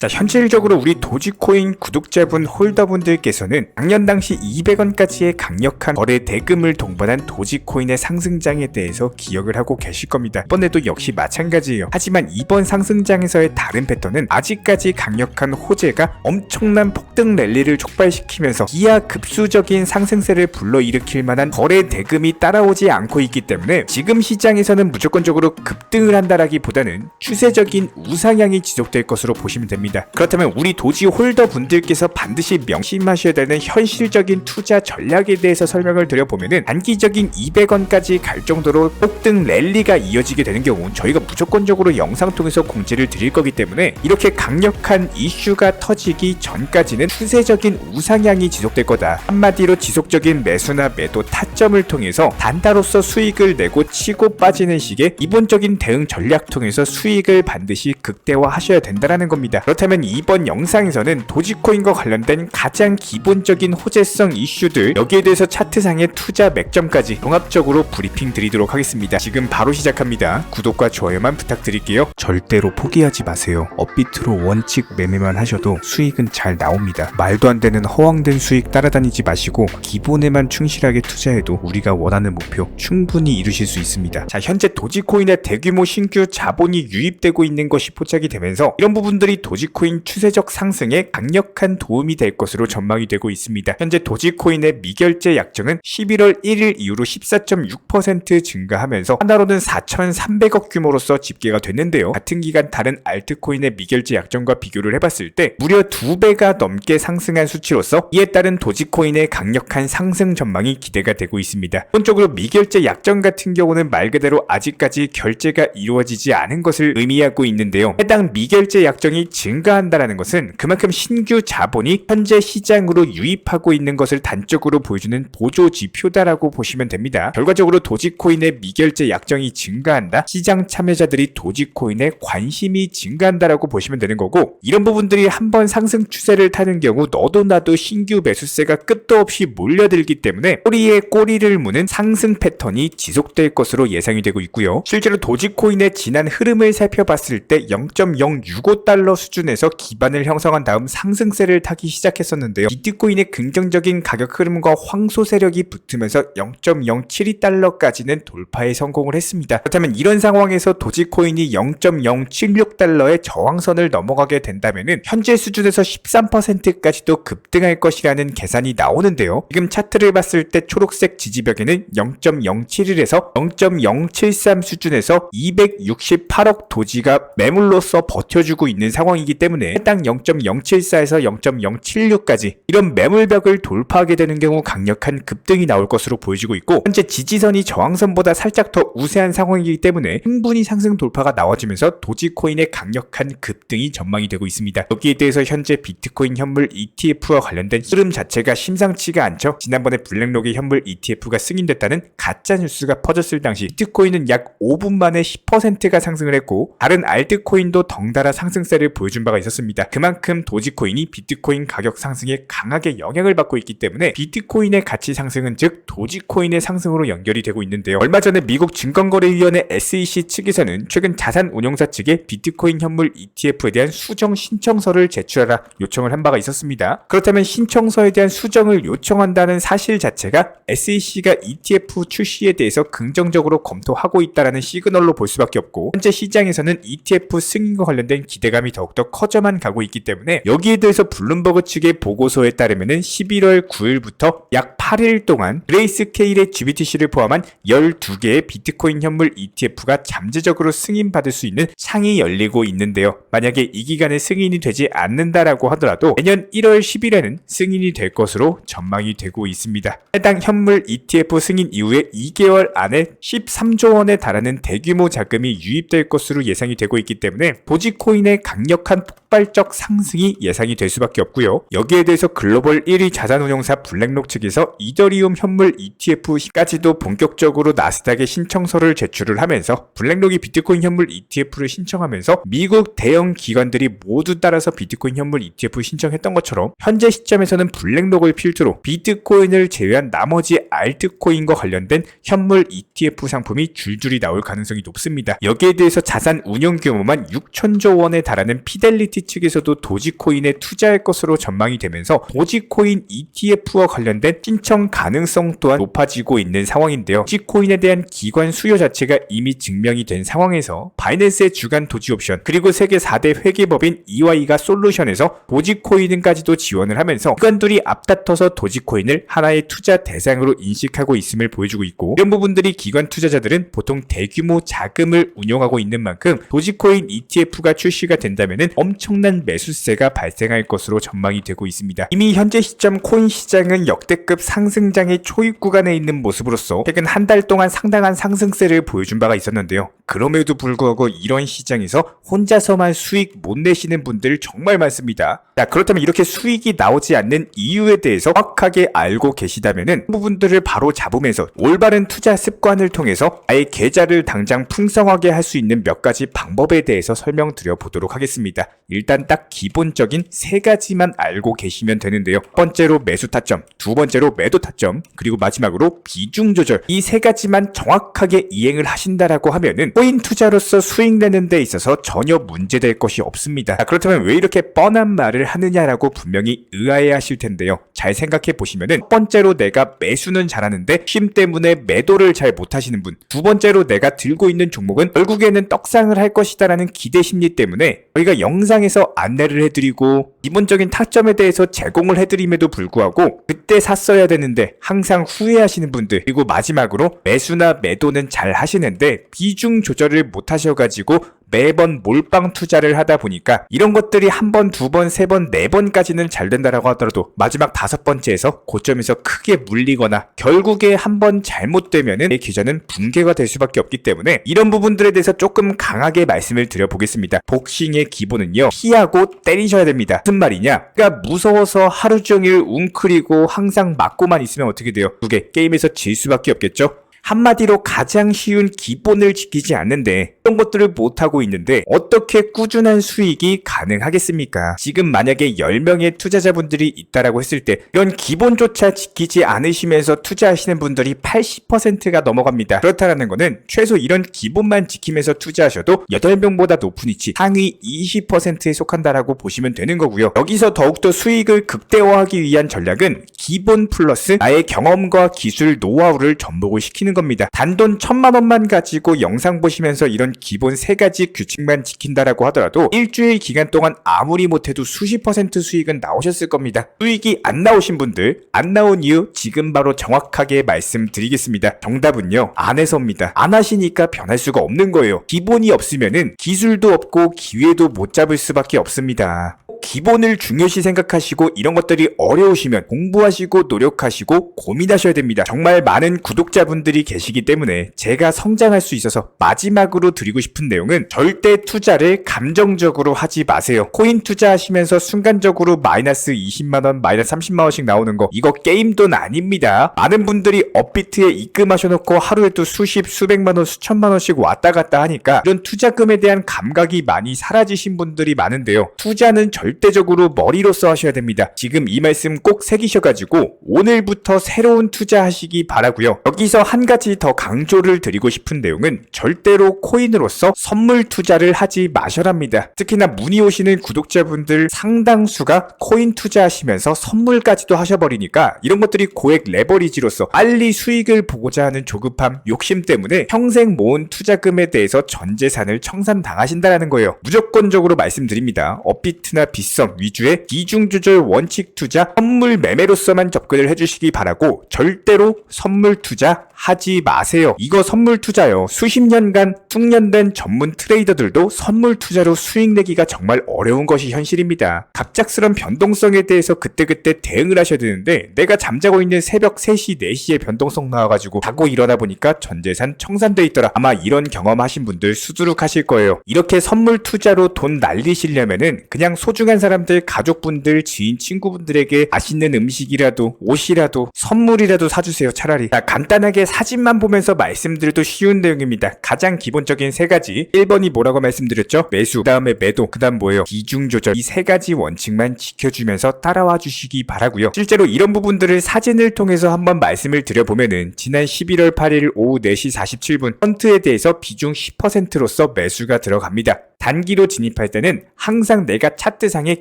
자, 현실적으로 우리 도지코인 구독자분 홀더분들께서는 작년 당시 200원까지의 강력한 거래 대금을 동반한 도지코인의 상승장에 대해서 기억을 하고 계실 겁니다. 이번에도 역시 마찬가지예요. 하지만 이번 상승장에서의 다른 패턴은 아직까지 강력한 호재가 엄청난 폭등 랠리를 촉발시키면서 기하급수적인 상승세를 불러일으킬 만한 거래 대금이 따라오지 않고 있기 때문에 지금 시장에서는 무조건적으로 급등을 한다라기보다는 추세적인 우상향이 지속될 것으로 보시면 됩니다. 그렇다면 우리 도지 홀더 분들께서 반드시 명심하셔야 되는 현실적인 투자 전략에 대해서 설명을 드려보면은 단기적인 200원까지 갈 정도로 폭등 랠리가 이어지게 되는 경우 저희가 무조건적으로 영상 통해서 공지를 드릴 거기 때문에 이렇게 강력한 이슈가 터지기 전까지는 추세적인 우상향이 지속될 거다. 한마디로 지속적인 매수나 매도 타점을 통해서 단타로서 수익을 내고 치고 빠지는 식의 기본적인 대응 전략 통해서 수익을 반드시 극대화하셔야 된다는 겁니다. 그렇다면 이번 영상에서는 도지코인과 관련된 가장 기본적인 호재성 이슈들, 여기에 대해서 차트상의 투자 맥점까지 종합적으로 브리핑 드리도록 하겠습니다. 지금 바로 시작합니다. 구독과 좋아요만 부탁드릴게요. 절대로 포기하지 마세요. 업비트로 원칙 매매만 하셔도 수익은 잘 나옵니다. 말도 안 되는 허황된 수익 따라다니지 마시고 기본에만 충실하게 투자해도 우리가 원하는 목표 충분히 이루실 수 있습니다. 자, 현재 도지코인의 대규모 신규 자본이 유입되고 있는 것이 포착이 되면서 이런 부분들이 도지코인 추세적 상승에 강력한 도움이 될 것으로 전망이 되고 있습니다. 현재 도지코인의 미결제 약정은 11월 1일 이후로 14.6% 증가하면서 하나로는 4,300억 규모로서 집계가 됐는데요. 같은 기간 다른 알트코인의 미결제 약정과 비교를 해봤을 때 무려 2배가 넘게 상승한 수치로서 이에 따른 도지코인의 강력한 상승 전망이 기대가 되고 있습니다. 기본적으로 미결제 약정 같은 경우는 말 그대로 아직까지 결제가 이루어지지 않은 것을 의미하고 있는데요. 해당 미결제 약정이 증가한다는 것은 그만큼 신규 자본이 현재 시장으로 유입하고 있는 것을 단적으로 보여주는 보조 지표다라고 보시면 됩니다. 결과적으로 도지코인의 미결제 약정이 증가한다, 시장 참여자들이 도지코인에 관심이 증가한다라고 보시면 되는 거고, 이런 부분들이 한번 상승 추세를 타는 경우 너도 나도 신규 매수세가 끝도 없이 몰려들기 때문에 꼬리에 꼬리를 무는 상승 패턴이 지속될 것으로 예상이 되고 있고요. 실제로 도지코인의 지난 흐름을 살펴봤을 때 0.065달러 수준에서 기반을 형성한 다음 상승세를 타기 시작했었는데요. 비트코인의 긍정적인 가격 흐름과 황소 세력이 붙으면서 0.072달러까지는 돌파에 성공을 했습니다. 그렇다면 이런 상황에서 도지코인이 0.076달러의 저항선을 넘어가게 된다면은 현재 수준에서 13%까지도 급등할 것이라는 계산이 나오는데요. 지금 차트를 봤을 때 초록색 지지벽에는 0.071에서 0.073 수준에서 268억 도지가 매물로서 버텨주고 있는 상황이기 때문에 해당 0.074에서 0.076까지 이런 매물벽을 돌파하게 되는 경우 강력한 급등이 나올 것으로 보여지고 있고, 현재 지지선이 저항선보다 살짝 더 우세한 상황이기 때문에 충분히 상승 돌파가 나와지면서 도지코인의 강력한 급등이 전망이 되고 있습니다. 여기에 대해서 현재 비트코인 현물 ETF와 관련된 흐름 자체가 심상치가 않죠. 지난번에 블랙록의 현물 ETF가 승인됐다는 가짜 뉴스가 퍼졌을 당시 비트코인은 약 5분 만에 10%가 상승을 했고, 다른 알트코인도 덩달아 상승세를 보여준 바가 있었습니다. 그만큼 도지코인이 비트코인 가격 상승에 강하게 영향을 받고 있기 때문에 비트코인의 가치 상승은 즉 도지코인의 상승으로 연결이 되고 있는데요. 얼마 전에 미국 증권거래위원회 SEC 측에서는 최근 자산운용사 측에 비트코인 현물 ETF에 대한 수정 신청서를 제출하라 요청을 한 바가 있었습니다. 그렇다면 신청서에 대한 수정을 요청한다는 사실 자체가 SEC가 ETF 출시에 대해서 긍정적으로 검토하고 있다는 시그널로 볼 수밖에 없고, 현재 시장에서는 ETF 승인과 관련된 기대감이 더욱더 커져만 가고 있기 때문에 여기에 대해서 블룸버그 측의 보고서에 따르면 11월 9일부터 약 8일 동안 그레이스케일의 GBTC를 포함한 12개의 비트코인 현물 ETF가 잠재적으로 승인받을 수 있는 창이 열리고 있는데요. 만약에 이 기간에 승인이 되지 않는다라고 하더라도 내년 1월 10일에는 승인이 될 것으로 전망이 되고 있습니다. 해당 현물 ETF 승인 이후에 2개월 안에 13조 원에 달하는 대규모 자금이 유입될 것으로 예상이 되고 있기 때문에 도지코인의 강력한 폭발적 상승이 예상이 될 수밖에 없고요. 여기에 대해서 글로벌 1위 자산운용사 블랙록 측에서 이더리움 현물 ETF까지도 본격적으로 나스닥에 신청서를 제출을 하면서 블랙록이 비트코인 현물 ETF를 신청하면서 미국 대형 기관들이 모두 따라서 비트코인 현물 ETF 신청했던 것처럼 현재 시점에서는 블랙록을 필두로 비트코인을 제외한 나머지 알트코인과 관련된 현물 ETF 상품이 줄줄이 나올 가능성이 높습니다. 여기에 대해서 자산 운용 규모만 6천조 원에 달하는 피델리티 커뮤니티 측에서도 도지코인에 투자할 것으로 전망이 되면서 도지코인 ETF와 관련된 신청 가능성 또한 높아지고 있는 상황인데요. 도지코인에 대한 기관 수요 자체가 이미 증명이 된 상황에서 바이낸스의 주간 도지옵션 그리고 세계 4대 회계법인 EY가 솔루션에서 도지코인까지도 지원을 하면서 기관들이 앞다퉈서 도지코인을 하나의 투자 대상으로 인식하고 있음을 보여주고 있고, 이런 부분들이 기관 투자자들은 보통 대규모 자금을 운용하고 있는 만큼 도지코인 ETF가 출시가 된다면 엄청난 매수세가 발생할 것으로 전망이 되고 있습니다. 이미 현재 시점 코인 시장은 역대급 상승장의 초입 구간에 있는 모습으로서 최근 한 달 동안 상당한 상승세를 보여준 바가 있었는데요. 그럼에도 불구하고 이런 시장에서 혼자서만 수익 못 내시는 분들 정말 많습니다. 자, 그렇다면 이렇게 수익이 나오지 않는 이유에 대해서 정확하게 알고 계시다면 부분들을 바로 잡으면서 올바른 투자 습관을 통해서 아예 계좌를 당장 풍성하게 할 수 있는 몇 가지 방법에 대해서 설명드려 보도록 하겠습니다. 일단 딱 기본적인 세 가지만 알고 계시면 되는데요. 첫 번째로 매수 타점, 두 번째로 매도 타점, 그리고 마지막으로 비중 조절. 이 세 가지만 정확하게 이행을 하신다라고 하면은 코인 투자로서 수익 내는 데 있어서 전혀 문제될 것이 없습니다. 자, 그렇다면 왜 이렇게 뻔한 말을 하느냐라고 분명히 의아해 하실 텐데요. 잘 생각해 보시면은 첫 번째로 내가 매수는 잘하는데 쉼 때문에 매도를 잘 못하시는 분, 두 번째로 내가 들고 있는 종목은 결국에는 떡상을 할 것이다라는 기대 심리 때문에 저희가 영상에서 안내를 해드리고 기본적인 타점에 대해서 제공을 해드림에도 불구하고 그때 샀어야 되는데 항상 후회하시는 분들, 그리고 마지막으로 매수나 매도는 잘 하시는데 비중 조절을 못 하셔가지고 매번 몰빵 투자를 하다 보니까 이런 것들이 한 번, 두 번, 세 번, 네 번까지는 잘 된다라고 하더라도 마지막 다섯 번째에서 고점에서 크게 물리거나 결국에 한 번 잘못되면은 내 계좌는 붕괴가 될 수밖에 없기 때문에 이런 부분들에 대해서 조금 강하게 말씀을 드려보겠습니다. 복싱의 기본은요, 피하고 때리셔야 됩니다. 무슨 말이냐? 그러니까 무서워서 하루 종일 웅크리고 항상 맞고만 있으면 어떻게 돼요? 게임에서 질 수밖에 없겠죠? 한마디로 가장 쉬운 기본을 지키지 않는데 이런 것들을 못하고 있는데 어떻게 꾸준한 수익이 가능하겠습니까? 지금 만약에 10명의 투자자분들이 있다라고 했을 때 이런 기본조차 지키지 않으시면서 투자하시는 분들이 80%가 넘어갑니다. 그렇다는 거는 최소 이런 기본만 지키면서 투자하셔도 8명보다 높은 위치 상위 20%에 속한다라고 보시면 되는 거고요. 여기서 더욱더 수익을 극대화하기 위한 전략은 기본 플러스 나의 경험과 기술, 노하우를 접목을 시키는 겁니다. 단돈 1,000만 원만 가지고 영상 보시면서 이런 기본 세 가지 규칙만 지킨다라고 하더라도 일주일 기간 동안 아무리 못해도 수십 퍼센트 수익은 나오셨을 겁니다. 수익이 안 나오신 분들, 안 나온 이유 지금 바로 정확하게 말씀드리겠습니다. 정답은요, 안 해서입니다. 안 하시니까 변할 수가 없는 거예요. 기본이 없으면은 기술도 없고 기회도 못 잡을 수밖에 없습니다. 기본을 중요시 생각하시고 이런 것들이 어려우시면 공부하시고 노력하시고 고민하셔야 됩니다. 정말 많은 구독자분들이 계시기 때문에 제가 성장할 수 있어서 마지막으로 드리고 싶은 내용은 절대 투자를 감정적으로 하지 마세요. 코인 투자하시면서 순간적으로 마이너스 20만원, 마이너스 30만원씩 나오는 거, 이거 게임 돈 아닙니다. 많은 분들이 업비트에 입금하셔놓고 하루에도 수십, 수백만원, 수천만원씩 왔다 갔다 하니까 이런 투자금에 대한 감각이 많이 사라지신 분들이 많은데요. 투자는 절대적으로 머리로써 하셔야 됩니다. 지금 이 말씀 꼭 새기셔가지고 오늘부터 새로운 투자하시기 바라고요. 여기서 한 가지 더 강조를 드리고 싶은 내용은 절대로 코인으로서 선물 투자를 하지 마셔랍니다. 특히나 문의 오시는 구독자분들 상당수가 코인 투자하시면서 선물까지도 하셔버리니까 이런 것들이 고액 레버리지로서 빨리 수익을 보고자 하는 조급함, 욕심 때문에 평생 모은 투자금에 대해서 전 재산을 청산당하신다는 거예요. 무조건적으로 말씀드립니다. 업비트나 빗썸 위주의 비중조절 원칙 투자, 선물 매매로서만 접근을 해주시기 바라고 절대로 선물 투자 하지 마세요. 이거 선물 투자요. 수십 년간 숙련된 전문 트레이더들도 선물 투자로 수익 내기가 정말 어려운 것이 현실입니다. 갑작스런 변동성에 대해서 그때그때 대응을 하셔야 되는데 내가 잠자고 있는 새벽 3시, 4시에 변동성 나와가지고 자고 일어나 보니까 전재산 청산돼 있더라. 아마 이런 경험하신 분들 수두룩하실 거예요. 이렇게 선물 투자로 돈 날리시려면은 그냥 소중한 소중한 사람들, 가족분들, 지인, 친구분들에게 맛있는 음식이라도 옷이라도 선물이라도 사주세요. 차라리. 자, 간단하게 사진만 보면서 말씀드려도 쉬운 내용입니다. 가장 기본적인 세 가지. 1번이 뭐라고 말씀드렸죠? 매수, 그 다음에 매도, 그 다음 뭐예요? 비중 조절. 이 세 가지 원칙만 지켜주면서 따라와 주시기 바라고요. 실제로 이런 부분들을 사진을 통해서 한번 말씀을 드려보면은 지난 11월 8일 오후 4시 47분 펀트에 대해서 비중 10%로서 매수가 들어갑니다. 단기로 진입할 때는 항상 내가 차트상의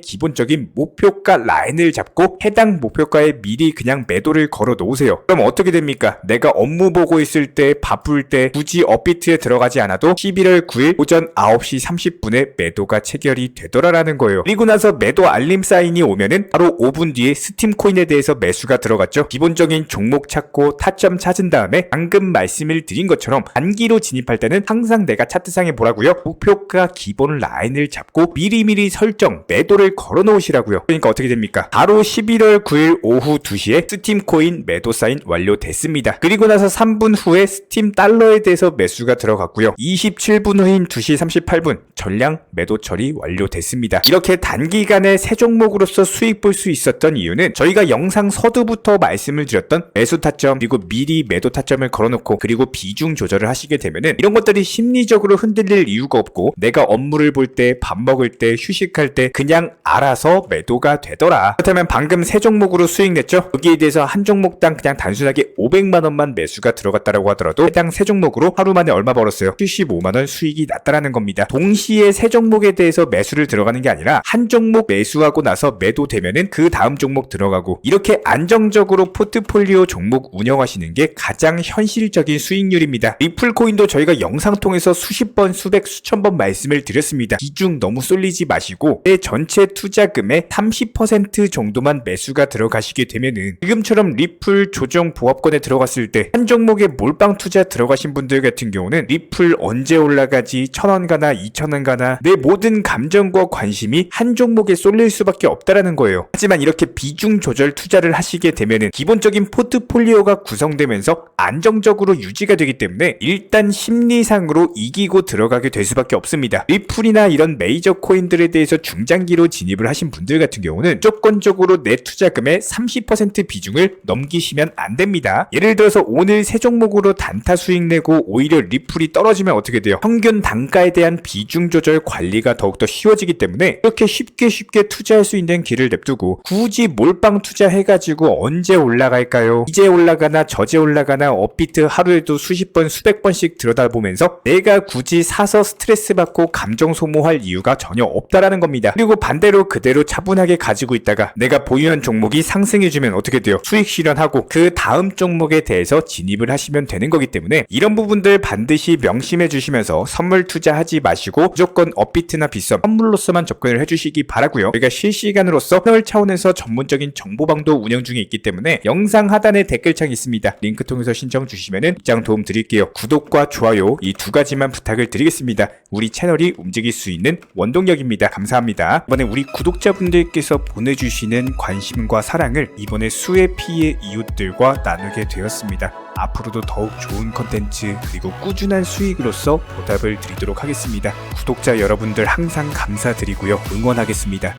기본적인 목표가 라인을 잡고 해당 목표가에 미리 그냥 매도를 걸어 놓으세요. 그럼 어떻게 됩니까? 내가 업무 보고 있을 때, 바쁠 때 굳이 업비트에 들어가지 않아도 11월 9일 오전 9시 30분에 매도가 체결이 되더라라는 거예요. 그리고 나서 매도 알림 사인이 오면은 바로 5분 뒤에 스팀코인에 대해서 매수가 들어갔죠. 기본적인 종목 찾고 타점 찾은 다음에 방금 말씀을 드린 것처럼 단기로 진입할 때는 항상 내가 차트상에 뭐라고요? 목표가 기본 라인을 잡고 미리미리 설정, 매도를 걸어 놓으시라고요. 그러니까 어떻게 됩니까? 바로 11월 9일 오후 2시에 스팀코인 매도 사인 완료됐습니다. 그리고 나서 3분 후에 스팀 달러에 대해서 매수가 들어갔고요. 27분 후인 2시 38분 전량 매도 처리 완료됐습니다. 이렇게 단기간에 세 종목으로서 수익 볼 수 있었던 이유는 저희가 영상 서두부터 말씀을 드렸던 매수 타점 그리고 미리 매도 타점을 걸어놓고 그리고 비중 조절을 하시게 되면은 이런 것들이 심리적으로 흔들릴 이유가 없고 내가 업무를 볼 때, 밥 먹을 때, 휴식할 때 그냥 알아서 매도가 되더라. 그렇다면 방금 세 종목으로 수익 냈죠? 여기에 대해서 한 종목당 그냥 단순하게 500만 원만 매수가 들어갔다라고 하더라도 해당 세 종목으로 하루 만에 얼마 벌었어요? 75만 원 수익이 났다라는 겁니다. 동시에 세 종목에 대해서 매수를 들어가는 게 아니라 한 종목 매수하고 나서 매도되면은 그 다음 종목 들어가고 이렇게 안정적으로 포트폴리오 종목 운영하시는 게 가장 현실적인 수익률입니다. 리플코인도 저희가 영상 통해서 수십 번, 수백, 수천 번 말씀을 드렸습니다. 비중 너무 쏠리지 마시고 내 전체 투자금의 30% 정도만 매수가 들어가시게 되면은 지금처럼 리플 조정 보합권에 들어갔을 때 한 종목에 몰빵 투자 들어가신 분들 같은 경우는 리플 언제 올라가지 1,000원 가나 2,000원 가나 내 모든 감정과 관심이 한 종목에 쏠릴 수밖에 없다라는 거예요. 하지만 이렇게 비중 조절 투자를 하시게 되면은 기본적인 포트폴리오가 구성되면서 안정적으로 유지가 되기 때문에 일단 심리상으로 이기고 들어가게 될 수밖에 없습니다. 리플이나 이런 메이저 코인들에 대해서 중장기로 진입을 하신 분들 같은 경우는 무조건적으로 내 투자금의 30% 비중을 넘기시면 안 됩니다. 예를 들어서 오늘 세 종목으로 단타 수익 내고 오히려 리플이 떨어지면 어떻게 돼요? 평균 단가에 대한 비중 조절 관리가 더욱더 쉬워지기 때문에 이렇게 쉽게 투자할 수 있는 길을 냅두고 굳이 몰빵 투자해가지고 언제 올라갈까요? 이제 올라가나 저제 올라가나 업비트 하루에도 수십 번 수백 번씩 들여다보면서 내가 굳이 사서 스트레스 받고 감정 소모할 이유가 전혀 없다라는 겁니다. 그리고 반대로 그대로 차분하게 가지고 있다가 내가 보유한 종목이 상승해주면 어떻게 돼요? 수익 실현하고 그 다음 종목에 대해서 진입을 하시면 되는 거기 때문에 이런 부분들 반드시 명심해 주시면서 선물 투자하지 마시고 무조건 업비트나 빗썸 선물로서만 접근을 해주시기 바라고요. 저희가 실시간으로서 채널 차원에서 전문적인 정보방도 운영 중에 있기 때문에 영상 하단에 댓글창이 있습니다. 링크 통해서 신청 주시면 입장 도움 드릴게요. 구독과 좋아요 이 두 가지만 부탁을 드리겠습니다. 우리 채널이 움직일 수 있는 원동력입니다. 감사합니다. 이번에 우리 구독자분들께서 보내주시는 관심과 사랑을 이번에 수혜 피해 이웃들과 나누게 되었습니다. 앞으로도 더욱 좋은 컨텐츠 그리고 꾸준한 수익으로서 보답을 드리도록 하겠습니다. 구독자 여러분들 항상 감사드리고요. 응원하겠습니다.